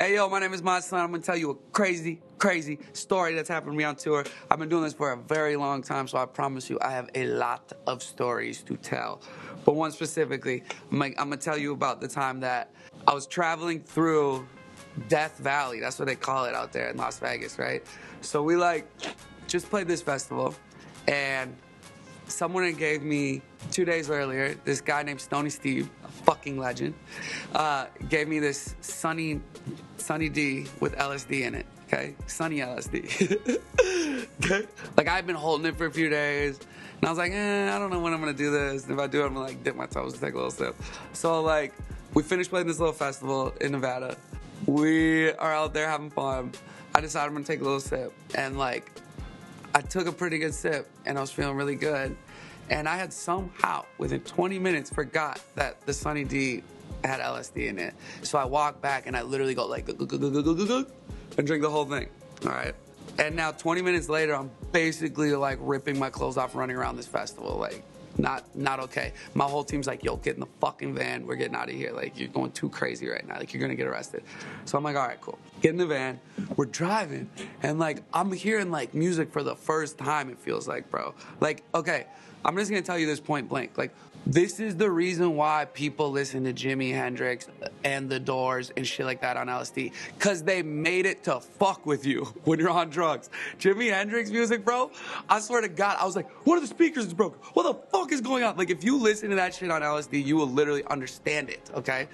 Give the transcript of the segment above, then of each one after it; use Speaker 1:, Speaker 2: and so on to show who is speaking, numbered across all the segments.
Speaker 1: Hey, yo, my name is Son. I'm going to tell you a crazy story that's happened to me on tour. I've been doing this for a very long time, so I promise you I have a lot of stories to tell. But one specifically, I'm going to tell you about the time that I was traveling through Death Valley. That's what they call it out there in Las Vegas, right? So we, just played this festival, and someone had gave me 2 days earlier, this guy named Stony Steve, a fucking legend, gave me this Sunny D with LSD in it, okay? Sunny LSD. Okay? I've been holding it for a few days, and I was like, I don't know when I'm gonna do this. If I do it, I'm gonna dip my toes and take a little sip. So we finished playing this little festival in Nevada. We are out there having fun. I decided I'm gonna take a little sip, and I took a pretty good sip, and I was feeling really good. And I had somehow, within 20 minutes, forgot that the Sunny D had LSD in it. So I walked back, and I literally go and drink the whole thing, all right? And now 20 minutes later, I'm basically ripping my clothes off, running around this festival, not okay. My whole team's like, yo, get in the fucking van. We're getting out of here. You're going too crazy right now. You're gonna get arrested. So I'm like, all right, cool. Get in the van. We're driving, and I'm hearing music for the first time. It feels like, bro. Okay, I'm just gonna tell you this point blank. This is the reason why people listen to Jimi Hendrix and The Doors and shit like that on LSD. Because they made it to fuck with you when you're on drugs. Jimi Hendrix music, bro, I swear to God, I was like, what are the speakers that's broken? What the fuck is going on? If you listen to that shit on LSD, you will literally understand it, okay?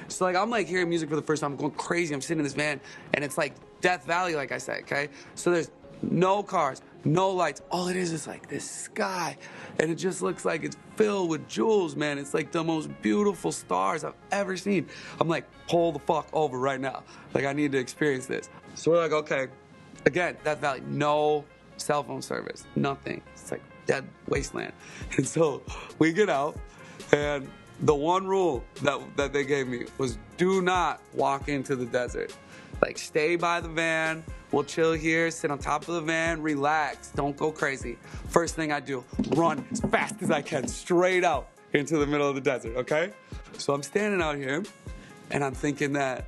Speaker 1: So, I'm hearing music for the first time. I'm going crazy. I'm sitting in this van, and it's Death Valley, like I said, okay? So there's no cars, no lights. All it is this sky, and it just looks like it's filled with jewels, man. It's the most beautiful stars I've ever seen. I'm pull the fuck over right now. I need to experience this. So we're okay. Again, Death Valley, no cell phone service, nothing. It's dead wasteland. And so we get out, and the one rule that they gave me was do not walk into the desert. Stay by the van, we'll chill here, sit on top of the van, relax, don't go crazy. First thing I do, run as fast as I can, straight out into the middle of the desert, okay? So I'm standing out here, and I'm thinking that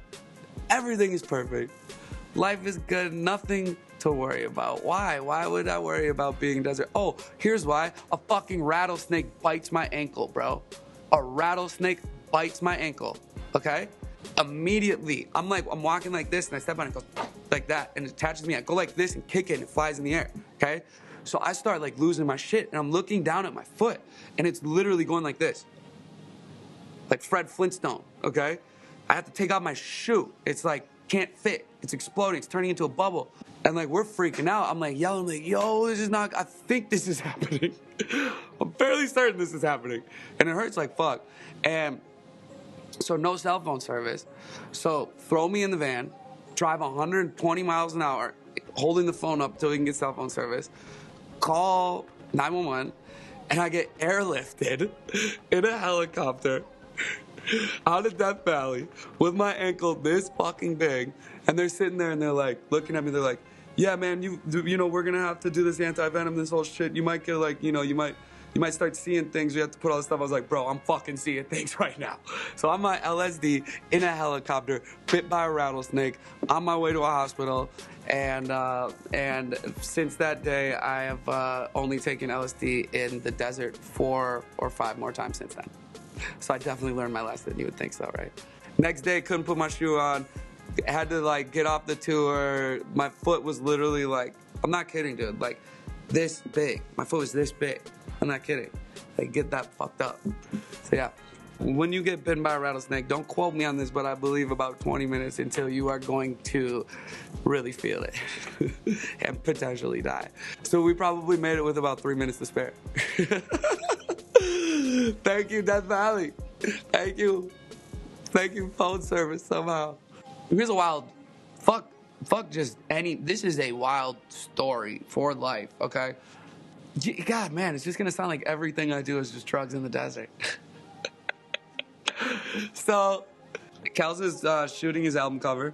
Speaker 1: everything is perfect. Life is good, nothing to worry about. Why? Why would I worry about being desert? Oh, here's why. A fucking rattlesnake bites my ankle, bro. A rattlesnake bites my ankle, okay? Immediately, I'm walking like this, and I step on it, and it goes like that, and it attaches me. I go like this and kick it, and it flies in the air, okay? So I start losing my shit, and I'm looking down at my foot, and it's literally going like this. Fred Flintstone, okay? I have to take out my shoe. It's can't fit. It's exploding. It's turning into a bubble. And we're freaking out. I'm yelling, yo, this is not, I think this is happening. I'm fairly certain this is happening. And it hurts like fuck. And so no cell phone service. So throw me in the van, drive 120 miles an hour, holding the phone up till we can get cell phone service, call 911, and I get airlifted in a helicopter out of Death Valley with my ankle this fucking big. And they're sitting there and they're looking at me, they're like, yeah, man, you know, we're gonna have to do this anti-venom, this whole shit. You might get you might start seeing things. You have to put all this stuff. I was like, bro, I'm fucking seeing things right now. So I'm on LSD in a helicopter, bit by a rattlesnake, on my way to a hospital. And since that day, I have only taken LSD in the desert 4 or 5 more times since then. So I definitely learned my lesson. You would think so, right? Next day, couldn't put my shoe on. Had to get off the tour. My foot was literally I'm not kidding, dude. This big. My foot was this big. I'm not kidding. Get that fucked up. So yeah, when you get bitten by a rattlesnake, don't quote me on this, but I believe about 20 minutes until you are going to really feel it and potentially die. So we probably made it with about 3 minutes to spare. Thank you, Death Valley. Thank you. Thank you, phone service somehow. Here's a wild, this is a wild story for life, okay? God, man, it's just gonna sound like everything I do is just drugs in the desert. So, Kels is shooting his album cover.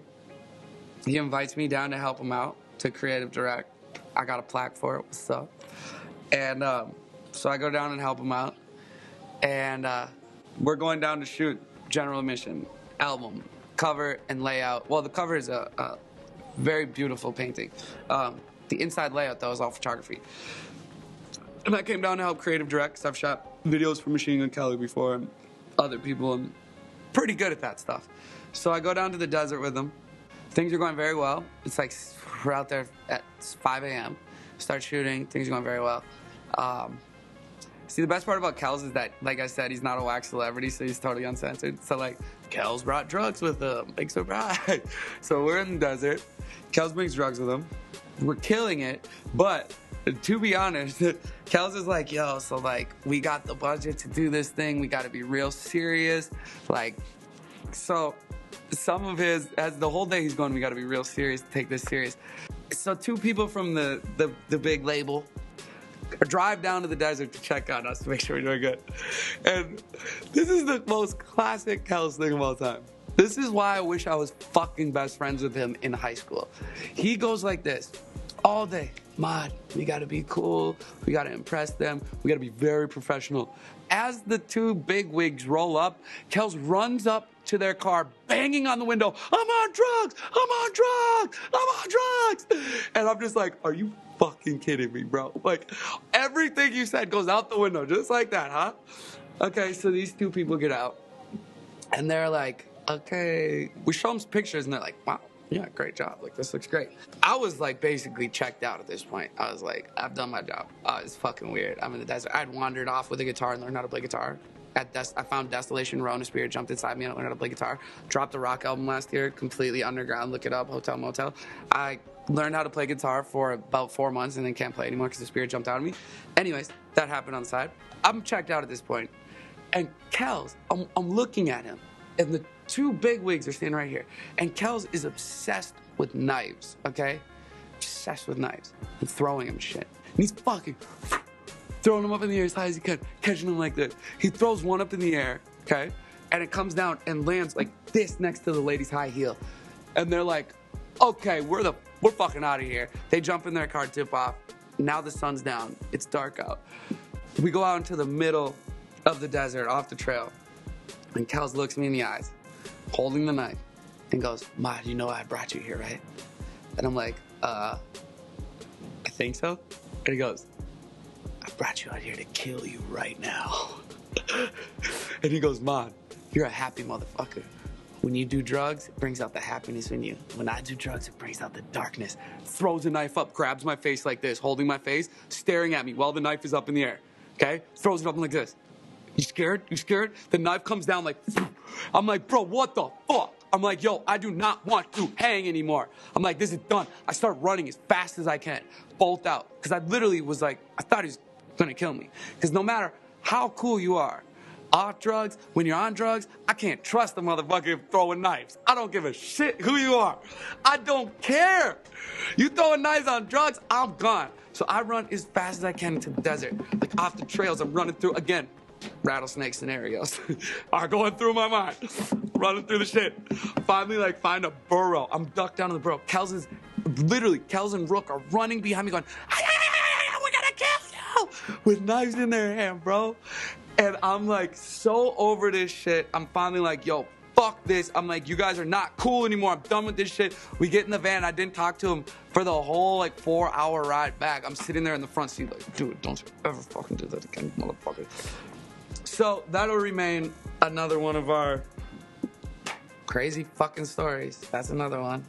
Speaker 1: He invites me down to help him out to creative direct. I got a plaque for it, what's up? And so I go down and help him out. And we're going down to shoot general admission, album, cover and layout. Well, the cover is a very beautiful painting. The inside layout, though, is all photography. And I came down to help creative direct, because I've shot videos for Machine Gun Kelly before and other people. I'm pretty good at that stuff. So I go down to the desert with them. Things are going very well. It's like we're out there at 5 a.m. Start shooting. Things are going very well. See, the best part about Kels is that, like I said, he's not a wax celebrity, so he's totally uncensored. So, like, Kels brought drugs with him. Big surprise. So we're in the desert. Kels brings drugs with him. We're killing it. But, to be honest, Kels is like, yo, so, like, we got the budget to do this thing. We got to be real serious. Like, so some of his, as the whole day he's going, we got to be real serious, take this serious. So 2 people from the big label drive down to the desert to check on us to make sure we're doing good. And this is the most classic Kels thing of all time. This is why I wish I was fucking best friends with him in high school. He goes like this all day. Mod, we gotta be cool. We gotta impress them. We gotta be very professional. As the 2 big wigs roll up, Kels runs up to their car, banging on the window. I'm on drugs! I'm on drugs! I'm on drugs! And I'm just like, are you fucking kidding me, bro? Like, everything you said goes out the window, just like that, huh? Okay, so these 2 people get out, and they're like, okay. We show them some pictures, and they're like, wow, yeah, great job. Like, this looks great. I was, like, basically checked out at this point. I was like, I've done my job. It's fucking weird. I'm in the desert. I'd wandered off with a guitar and learned how to play guitar. I found Desolation Row, and a spirit jumped inside me, and I learned how to play guitar. Dropped a rock album last year, completely underground. Look it up, Hotel Motel. I learned how to play guitar for about 4 months and then can't play anymore because the spirit jumped out of me. Anyways, that happened on the side. I'm checked out at this point. And Kels, I'm looking at him, and the 2 big wigs are standing right here. And Kels is obsessed with knives, okay? Obsessed with knives. And throwing him shit. And he's fucking throwing them up in the air as high as he can, catching them like this. He throws one up in the air, okay? And it comes down and lands like this next to the lady's high heel. And they're like, okay, we're fucking out of here. They jump in their car, tip off. Now the sun's down. It's dark out. We go out into the middle of the desert, off the trail. And Kels looks me in the eyes, holding the knife, and goes, Ma, you know I brought you here, right? And I'm like, I think so. And he goes, I brought you out here to kill you right now. And he goes, Mod, you're a happy motherfucker. When you do drugs, it brings out the happiness in you. When I do drugs, it brings out the darkness. Throws a knife up, grabs my face like this, holding my face, staring at me while the knife is up in the air, okay? Throws it up like this. You scared? You scared? The knife comes down like, I'm like, bro, what the fuck? I'm like, yo, I do not want to hang anymore. I'm like, this is done. I start running as fast as I can, bolt out. Because I literally was like, I thought he was gonna kill me. Because no matter how cool you are, off drugs, when you're on drugs, I can't trust the motherfucker throwing knives. I don't give a shit who you are. I don't care. You throwing knives on drugs, I'm gone. So I run as fast as I can into the desert. Like off the trails, I'm running through, again, rattlesnake scenarios are going through my mind. Running through the shit. Finally, like, find a burrow. I'm ducked down in the burrow. Kels and Rook are running behind me going, we're gonna kill you! With knives in their hand, bro. And I'm like so over this shit. I'm finally like, yo, fuck this. I'm like, you guys are not cool anymore. I'm done with this shit. We get in the van. I didn't talk to him for the whole like 4-hour ride back. I'm sitting there in the front seat like, dude, don't you ever fucking do that again, motherfucker. So that'll remain another one of our crazy fucking stories. That's another one.